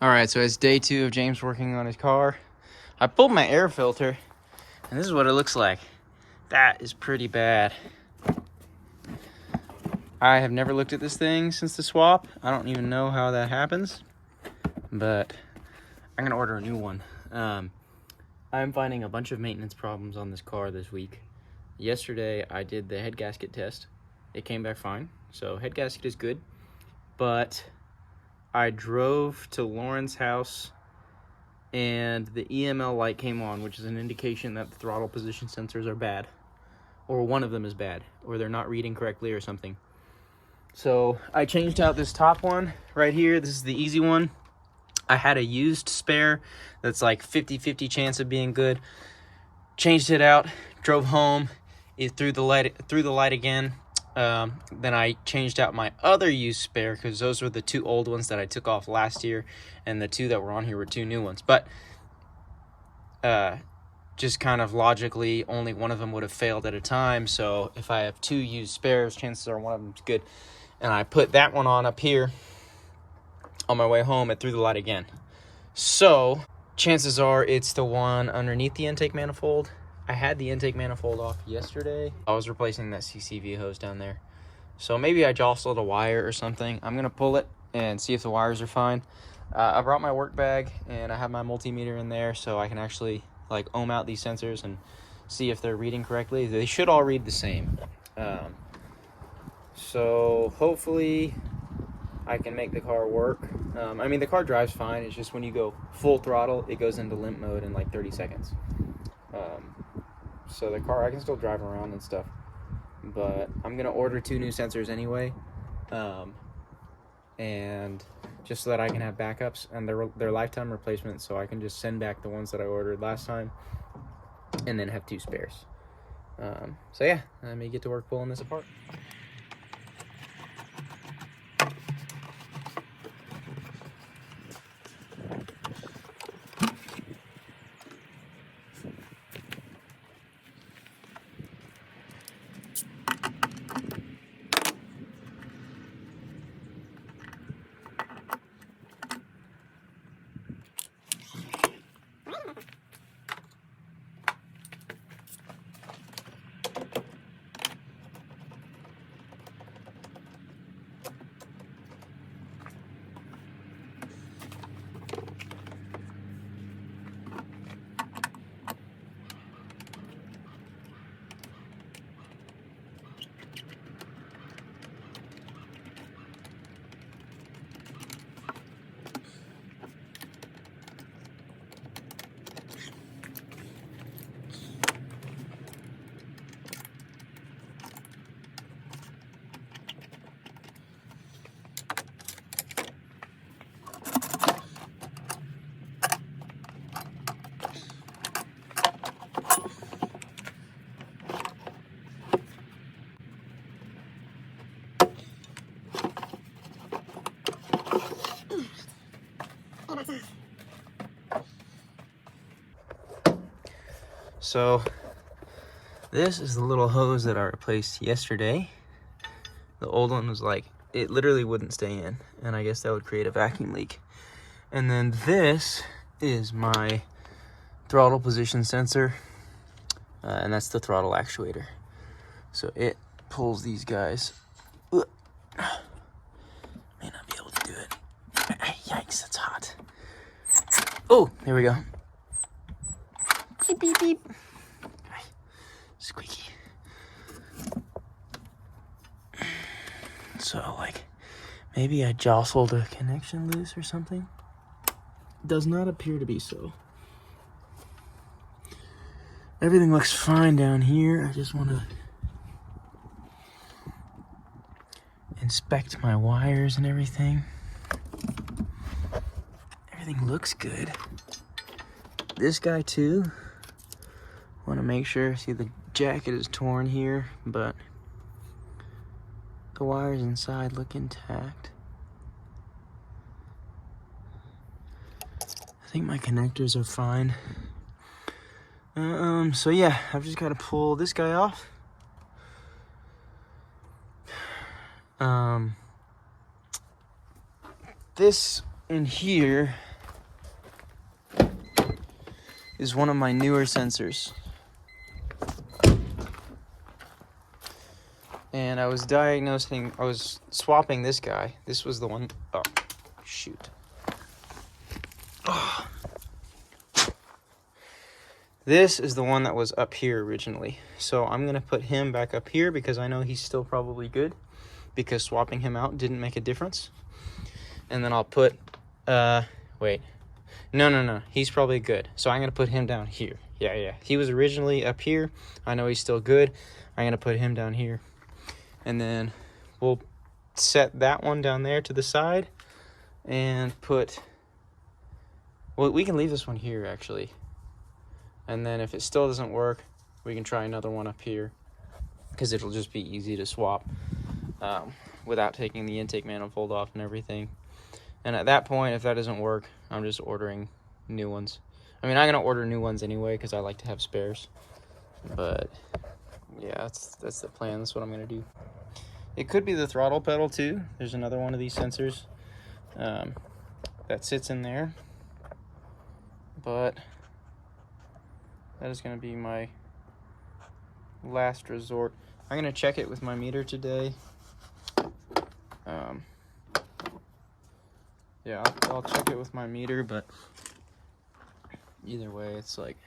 All right, so it's day 2 of James working on his car. I pulled my air filter, and this is what it looks like. That is pretty bad. I have never looked at this thing since the swap. I don't even know how that happens, but I'm gonna order a new one. I'm finding a bunch of maintenance problems on this car this week. Yesterday, I did the head gasket test. It came back fine, so head gasket is good, but I drove to Lauren's house and the EML light came on, which is an indication that the throttle position sensors are bad, or one of them is bad, or they're not reading correctly or something. So I changed out this top one right here. This is the easy one. I had a used spare that's like 50-50 chance of being good. Changed it out, drove home, it threw the light again. Then I changed out my other used spare because those were the 2 old ones that I took off last year, and the 2 that were on here were 2 new ones. But just kind of logically, only one of them would have failed at a time. So if I have 2 used spares, chances are one of them's good. And I put that one on up here. On my way home, it threw the light again. So chances are it's the one underneath the intake manifold. I had the intake manifold off yesterday. I was replacing that CCV hose down there. So maybe I jostled a wire or something. I'm gonna pull it and see if the wires are fine. I brought my work bag and I have my multimeter in there so I can actually like ohm out these sensors and see if they're reading correctly. They should all read the same. So hopefully I can make the car work. I mean, the car drives fine. It's just when you go full throttle, it goes into limp mode in like 30 seconds. So the car, I can still drive around and stuff, but I'm gonna order 2 new sensors anyway, and just so that I can have backups, and they're lifetime replacements, so I can just send back the ones that I ordered last time and then have 2 spares. So yeah, let me get to work pulling this apart. So this is the little hose that I replaced yesterday. The old one was like, it literally wouldn't stay in, and I guess that would create a vacuum leak. And then this is my throttle position sensor, and that's the throttle actuator. So it pulls these guys. May not be able to do it. Yikes, that's hot. Oh, there we go. Beep, beep, beep. Squeaky. So, like, maybe I jostled a connection loose or something. Does not appear to be so. Everything looks fine down here. I just want to inspect my wires and everything. Everything looks good. This guy too. Want to make sure, see the jacket is torn here, but the wires inside look intact. I think my connectors are fine. So yeah, I've just got to pull this guy off. This in here is one of my newer sensors. And I was swapping this guy. This was the one, oh, shoot. Oh. This is the one that was up here originally. So I'm gonna put him back up here because I know he's still probably good, because swapping him out didn't make a difference. And then I'll put, wait. No, he's probably good. So I'm gonna put him down here. Yeah. He was originally up here. I know he's still good. I'm gonna put him down here. And then we'll set that one down there to the side and put, well, we can leave this one here actually. And then if it still doesn't work, we can try another one up here, because it'll just be easy to swap without taking the intake manifold off and everything. And at that point, if that doesn't work, I'm just ordering new ones. I mean, I'm gonna order new ones anyway because I like to have spares. But yeah, that's the plan. That's what I'm gonna do. It could be the throttle pedal too. There's another one of these sensors that sits in there. But that is gonna be my last resort. I'm gonna check it with my meter today. Yeah, I'll check it with my meter, but either way, it's like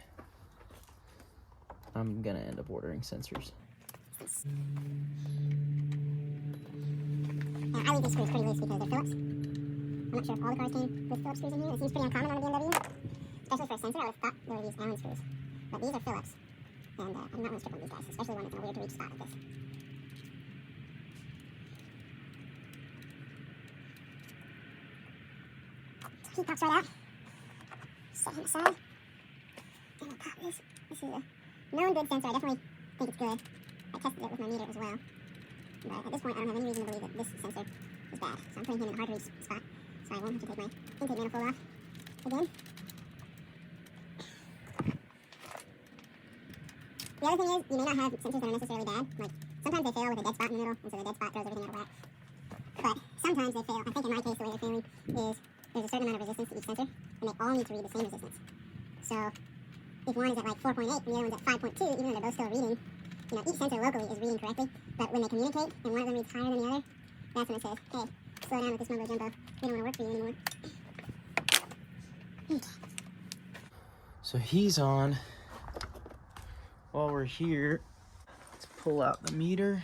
I'm gonna end up ordering sensors. I leave these screws pretty loose because they're Phillips. I'm not sure if all the cars came with Phillips screws in here. It seems pretty uncommon on a BMW. Especially for a sensor, I would have thought they would use Allen screws. But these are Phillips. And I'm not really strict on these guys, especially when it's in a weird to reach spot like this. He pops right out. Set him aside. And we'll pop this. This is a known good sensor. I definitely think it's good. I tested it with my meter as well. But at this point, I don't have any reason to believe that this sensor is bad. So I'm putting him in a hard to reach spot, so I won't have to take my intake manifold off again. The other thing is, you may not have sensors that are necessarily bad. Like, sometimes they fail with a dead spot in the middle, and so the dead spot throws everything out of whack. But sometimes they fail. I think in my case, the way they're failing is there's a certain amount of resistance to each sensor, and they all need to read the same resistance. So if one is at like 4.8 and the other one's at 5.2, even though they're both still reading, you know, each sensor locally is reading correctly, but when they communicate and one of them reads higher than the other, that's when it says, hey, slow down with this mumbo jumbo. We don't want to work for you anymore. Okay. So he's on. While we're here, let's pull out the meter.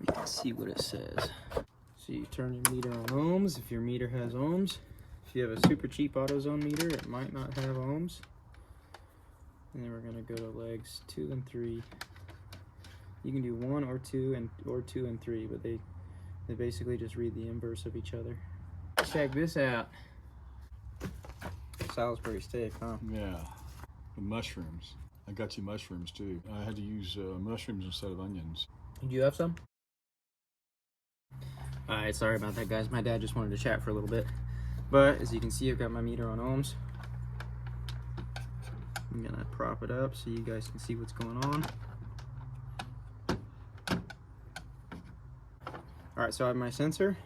We can see what it says. So you turn your meter on ohms if your meter has ohms. If you have a super cheap AutoZone meter, it might not have ohms. And then we're gonna go to legs 2 and 3. You can do 1 or 2 and 3, but they basically just read the inverse of each other. Check this out. Salisbury steak, huh? Yeah. The mushrooms. I got you mushrooms too. I had to use mushrooms instead of onions. Do you have some? Alright, sorry about that, guys. My dad just wanted to chat for a little bit. But as you can see, I've got my meter on ohms. I'm gonna prop it up so you guys can see what's going on. Alright, so I have my sensor.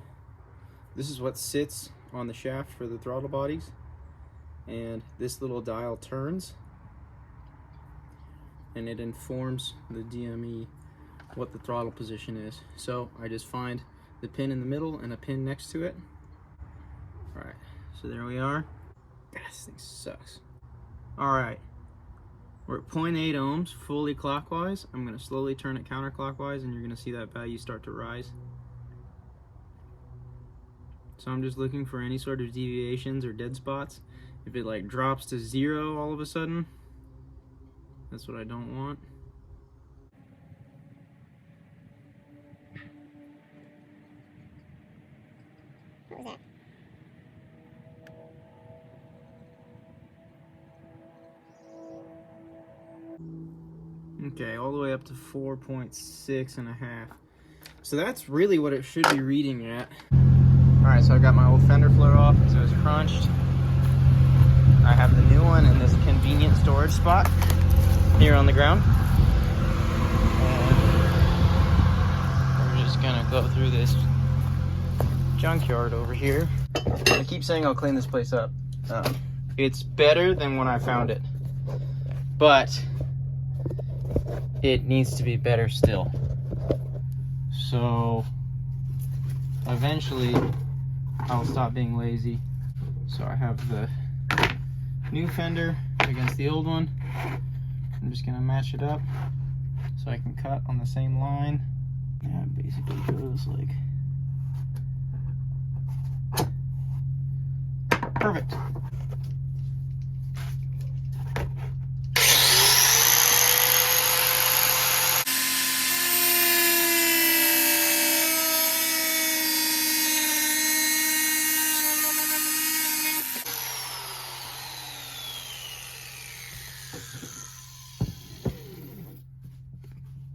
This is what sits on the shaft for the throttle bodies. And this little dial turns. And it informs the DME what the throttle position is. So I just find the pin in the middle and a pin next to it. Alright, so there we are. God, this thing sucks. Alright, we're at 0.8 ohms fully clockwise. I'm going to slowly turn it counterclockwise and you're going to see that value start to rise. So I'm just looking for any sort of deviations or dead spots. If it like drops to 0 all of a sudden, that's what I don't want. What was that? Okay, all the way up to 4.6 and a half. So that's really what it should be reading at. Alright, so I got my old fender floor off because it was crunched. I have the new one in this convenient storage spot here on the ground. And we're just gonna go through this junkyard over here. I keep saying I'll clean this place up. It's better than when I found it, but it needs to be better still. So eventually I'll stop being lazy. So I have the new fender against the old one. I'm just gonna match it up so I can cut on the same line. Yeah, it basically goes like perfect.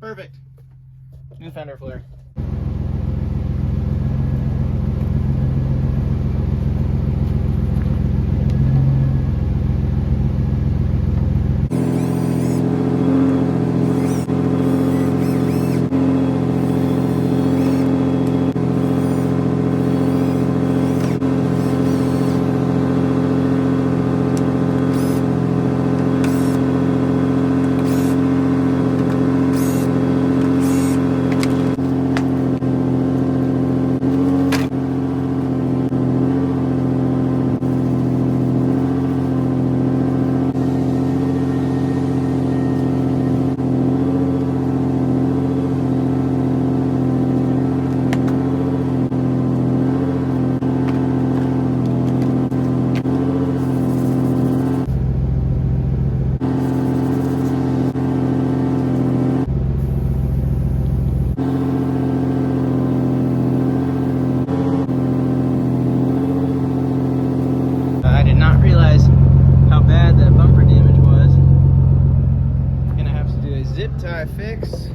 Perfect. New fender flare. I did not realize how bad that bumper damage was. I'm gonna have to do a zip tie fix.